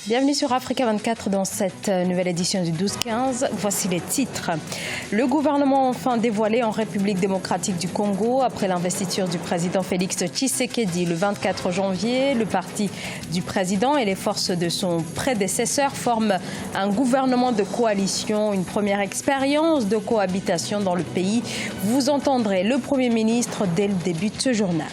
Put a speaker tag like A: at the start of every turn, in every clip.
A: Bienvenue sur Africa 24 dans cette nouvelle édition du 12-15. Voici les titres. Le gouvernement a enfin dévoilé en République démocratique du Congo après l'investiture du président Félix Tshisekedi le 24 janvier. Le parti du président et les forces de son prédécesseur forment un gouvernement de coalition, une première expérience de cohabitation dans le pays. Vous entendrez le Premier ministre dès le début de ce journal.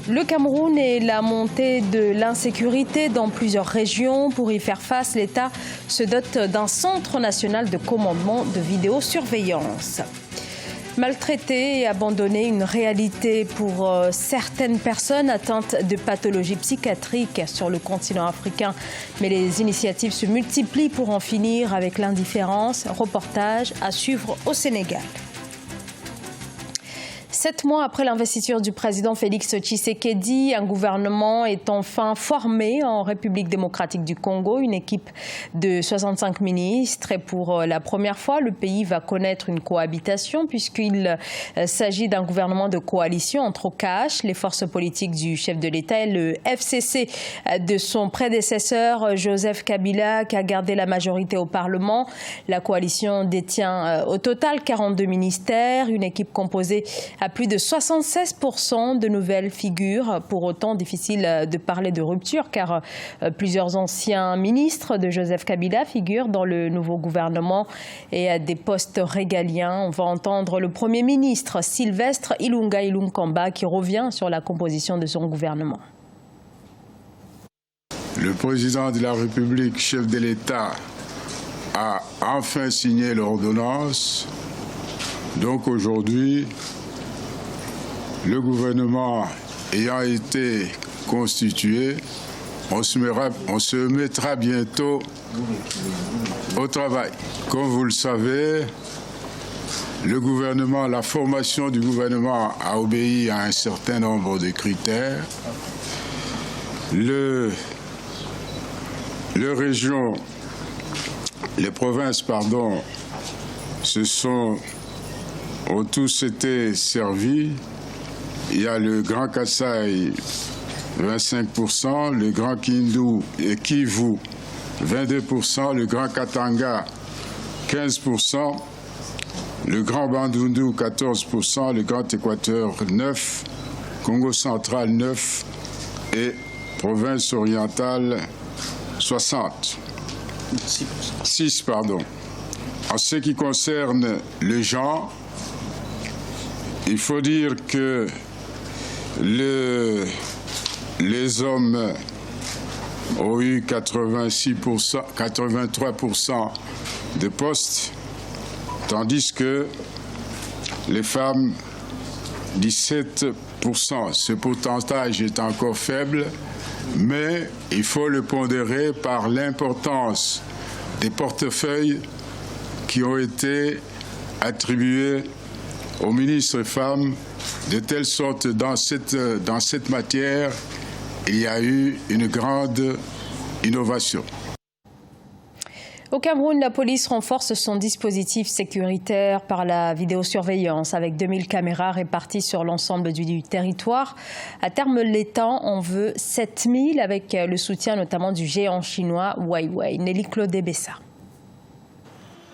A: Le Cameroun et la montée de l'insécurité dans plusieurs régions. Pour y faire face, l'État se dote d'un centre national de commandement de vidéosurveillance. Maltraiter et abandonner, une réalité pour certaines personnes atteintes de pathologies psychiatriques sur le continent africain. Mais les initiatives se multiplient pour en finir avec l'indifférence. Reportage à suivre au Sénégal. 7 mois après l'investiture du président Félix Tshisekedi, un gouvernement est enfin formé en République démocratique du Congo, une équipe de 65 ministres. Et pour la première fois, le pays va connaître une cohabitation puisqu'il s'agit d'un gouvernement de coalition entre OCAH, les forces politiques du chef de l'État, et le FCC de son prédécesseur Joseph Kabila, qui a gardé la majorité au Parlement. La coalition détient au total 42 ministères, une équipe composée à plus de 76% de nouvelles figures. Pour autant, difficile de parler de rupture car plusieurs anciens ministres de Joseph Kabila figurent dans le nouveau gouvernement et à des postes régaliens. On va entendre le Premier ministre Sylvestre Ilunga Ilunkamba qui revient sur la composition de son gouvernement.
B: Le président de la République, chef de l'État, a enfin signé l'ordonnance. Donc aujourd'hui, le gouvernement ayant été constitué, on se mettra bientôt au travail. Comme vous le savez, la formation du gouvernement a obéi à un certain nombre de critères. Les provinces, ont tous été servis. Il y a le Grand Kasaï, 25%, le Grand Kindu et Kivu, 22%, le Grand Katanga, 15%, le Grand Bandundu, 14%, le Grand Équateur, 9%, Congo central, 9% et province orientale, 60%. 6%. En ce qui concerne le genre, il faut dire que les hommes ont eu 83% de postes, tandis que les femmes, 17%. Ce pourcentage est encore faible, mais il faut le pondérer par l'importance des portefeuilles qui ont été attribués aux ministres femmes, de telle sorte dans cette matière, il y a eu une grande innovation.
A: Au Cameroun, la police renforce son dispositif sécuritaire par la vidéosurveillance avec 2000 caméras réparties sur l'ensemble du territoire. À terme, l'État en veut 7000 avec le soutien notamment du géant chinois Huawei. Nelly Claude Bessa.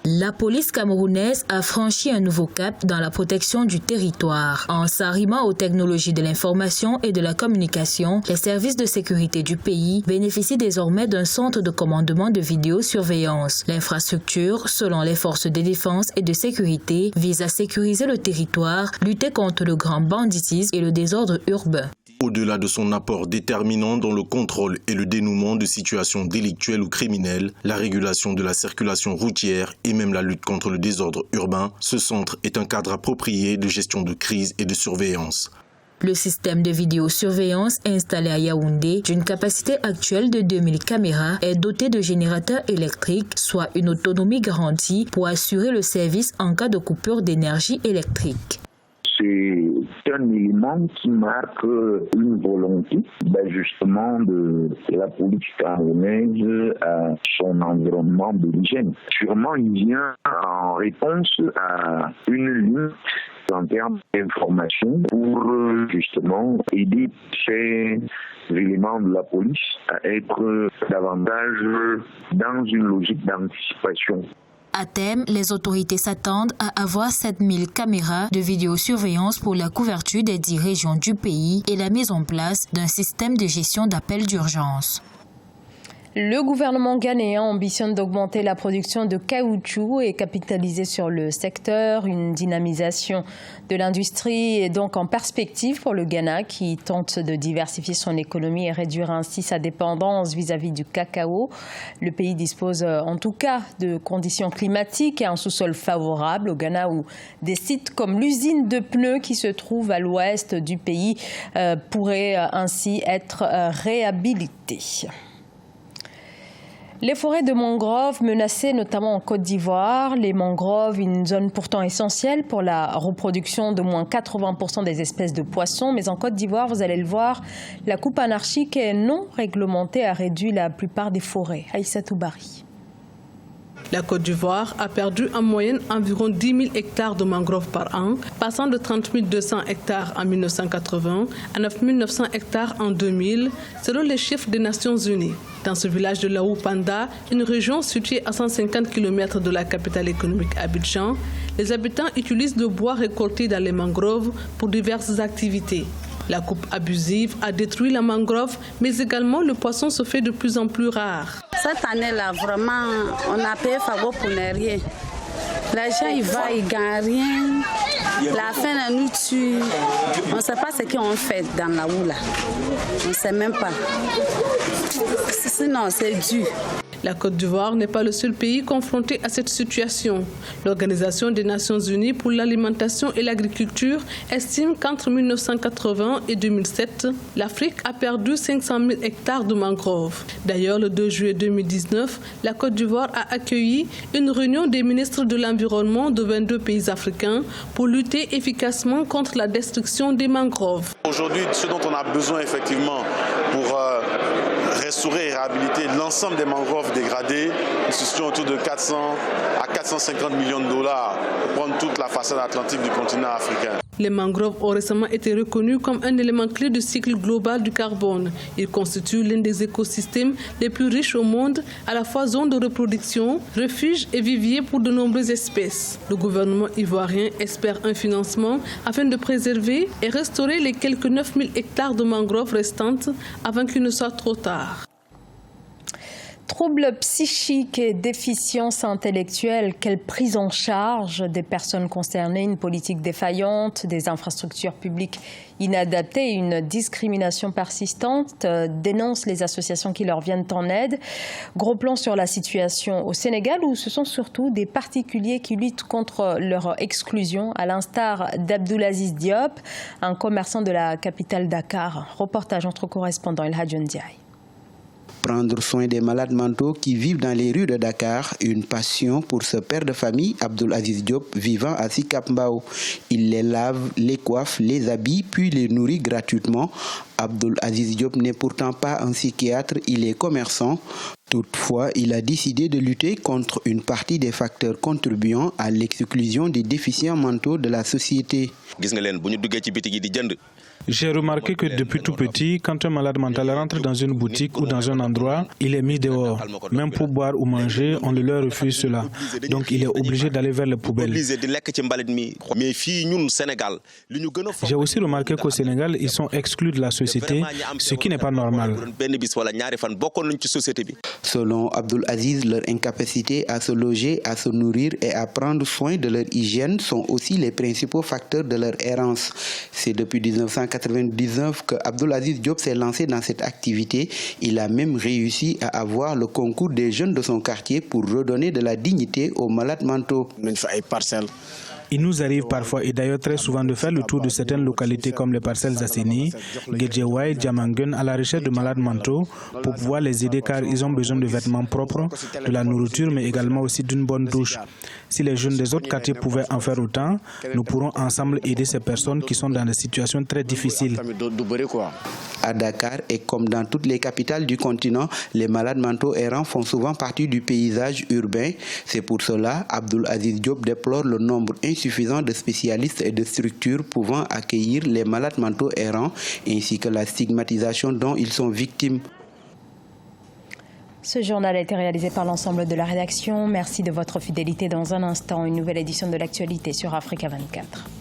C: La police camerounaise a franchi un nouveau cap dans la protection du territoire. En s'arrimant aux technologies de l'information et de la communication, les services de sécurité du pays bénéficient désormais d'un centre de commandement de vidéosurveillance. L'infrastructure, selon les forces de défense et de sécurité, vise à sécuriser le territoire, lutter contre le grand banditisme et le désordre urbain.
D: Au-delà de son apport déterminant dans le contrôle et le dénouement de situations délictuelles ou criminelles, la régulation de la circulation routière et même la lutte contre le désordre urbain, ce centre est un cadre approprié de gestion de crise et de surveillance.
C: Le système de vidéosurveillance installé à Yaoundé, d'une capacité actuelle de 2000 caméras, est doté de générateurs électriques, soit une autonomie garantie pour assurer le service en cas de coupure d'énergie électrique.
E: C'est c'est un élément qui marque une volonté d'ajustement de la politique camerounaise à son environnement d'origine. Sûrement, il vient en réponse à une lutte en termes d'information pour justement aider ces éléments de la police à être davantage dans une logique d'anticipation.
C: À terme, les autorités s'attendent à avoir 7000 caméras de vidéosurveillance pour la couverture des 10 régions du pays et la mise en place d'un système de gestion d'appels d'urgence.
A: Le gouvernement ghanéen ambitionne d'augmenter la production de caoutchouc et capitaliser sur le secteur. Une dynamisation de l'industrie est donc en perspective pour le Ghana qui tente de diversifier son économie et réduire ainsi sa dépendance vis-à-vis du cacao. Le pays dispose en tout cas de conditions climatiques et un sous-sol favorable au Ghana où des sites comme l'usine de pneus qui se trouve à l'ouest du pays pourraient ainsi être réhabilités. Les forêts de mangroves menacées notamment en Côte d'Ivoire. Les mangroves, une zone pourtant essentielle pour la reproduction de moins 80% des espèces de poissons. Mais en Côte d'Ivoire, vous allez le voir, la coupe anarchique et non réglementée a réduit la plupart des forêts. Aïssatou Bari.
F: La Côte d'Ivoire a perdu en moyenne environ 10 000 hectares de mangroves par an, passant de 30 200 hectares en 1980 à 9 900 hectares en 2000, selon les chiffres des Nations Unies. Dans ce village de Laou-Panda, une région située à 150 km de la capitale économique Abidjan, les habitants utilisent le bois récolté dans les mangroves pour diverses activités. La coupe abusive a détruit la mangrove, mais également le poisson se fait de plus en plus rare.
G: Cette année-là, vraiment, on a payé Fago pour ne rien. L'argent, il va, il ne gagne rien. La faim nous tue. On ne sait pas ce qu'on fait dans la houle. On ne sait même pas. Sinon, c'est dur.
F: La Côte d'Ivoire n'est pas le seul pays confronté à cette situation. L'Organisation des Nations Unies pour l'alimentation et l'agriculture estime qu'entre 1980 et 2007, l'Afrique a perdu 500 000 hectares de mangroves. D'ailleurs, le 2 juillet 2019, la Côte d'Ivoire a accueilli une réunion des ministres de l'Environnement de 22 pays africains pour lutter efficacement contre la destruction des mangroves.
H: Aujourd'hui, ce dont on a besoin effectivement pour restaurer et réhabiliter l'ensemble des mangroves dégradées, nous situons autour de 400 à 450 millions de dollars pour prendre toute la façade atlantique du continent africain.
F: Les mangroves ont récemment été reconnus comme un élément clé du cycle global du carbone. Ils constituent l'un des écosystèmes les plus riches au monde, à la fois zone de reproduction, refuge et vivier pour de nombreuses espèces. Le gouvernement ivoirien espère un financement afin de préserver et restaurer les quelques 9 000 hectares de mangroves restantes avant qu'il ne soit trop tard.
A: Troubles psychiques et déficiences intellectuelles, quelle prise en charge des personnes concernées, une politique défaillante, des infrastructures publiques inadaptées et une discrimination persistante, dénoncent les associations qui leur viennent en aide. Gros plan sur la situation au Sénégal où ce sont surtout des particuliers qui luttent contre leur exclusion, à l'instar d'Abdoulaziz Diop, un commerçant de la capitale Dakar. Reportage entre correspondants El Hadji Ndiaye.
I: Prendre soin des malades mentaux qui vivent dans les rues de Dakar, une passion pour ce père de famille, Abdoulaziz Diop, vivant à Sicap Mbao. Il les lave, les coiffe, les habille, puis les nourrit gratuitement. Abdoulaziz Diop n'est pourtant pas un psychiatre, il est commerçant. Toutefois, il a décidé de lutter contre une partie des facteurs contribuant à l'exclusion des déficients mentaux de la société.
J: J'ai remarqué que depuis tout petit, quand un malade mental rentre dans une boutique ou dans un endroit, il est mis dehors. Même pour boire ou manger, on le leur refuse cela. Donc il est obligé d'aller vers les poubelles. J'ai aussi remarqué qu'au Sénégal, ils sont exclus de la société, ce qui n'est pas normal.
I: Selon Abdoulaziz, leur incapacité à se loger, à se nourrir et à prendre soin de leur hygiène sont aussi les principaux facteurs de leur errance. C'est depuis 1999 que Abdoulaziz Diop s'est lancé dans cette activité. Il a même réussi à avoir le concours des jeunes de son quartier pour redonner de la dignité aux malades mentaux.
J: Il nous arrive parfois et d'ailleurs très souvent de faire le tour de certaines localités comme les parcelles Asseni, Guédiawaye, Diamangun à la recherche de malades mentaux pour pouvoir les aider car ils ont besoin de vêtements propres, de la nourriture mais également aussi d'une bonne douche. Si les jeunes des autres quartiers pouvaient en faire autant, nous pourrons ensemble aider ces personnes qui sont dans des situations très difficiles.
I: À Dakar et comme dans toutes les capitales du continent, les malades mentaux errants font souvent partie du paysage urbain. C'est pour cela, Abdoul Aziz Diop déplore le nombre insuffisant de spécialistes et de structures pouvant accueillir les malades mentaux errants ainsi que la stigmatisation dont ils sont victimes.
A: Ce journal a été réalisé par l'ensemble de la rédaction. Merci de votre fidélité. Dans un instant, une nouvelle édition de l'actualité sur Africa 24.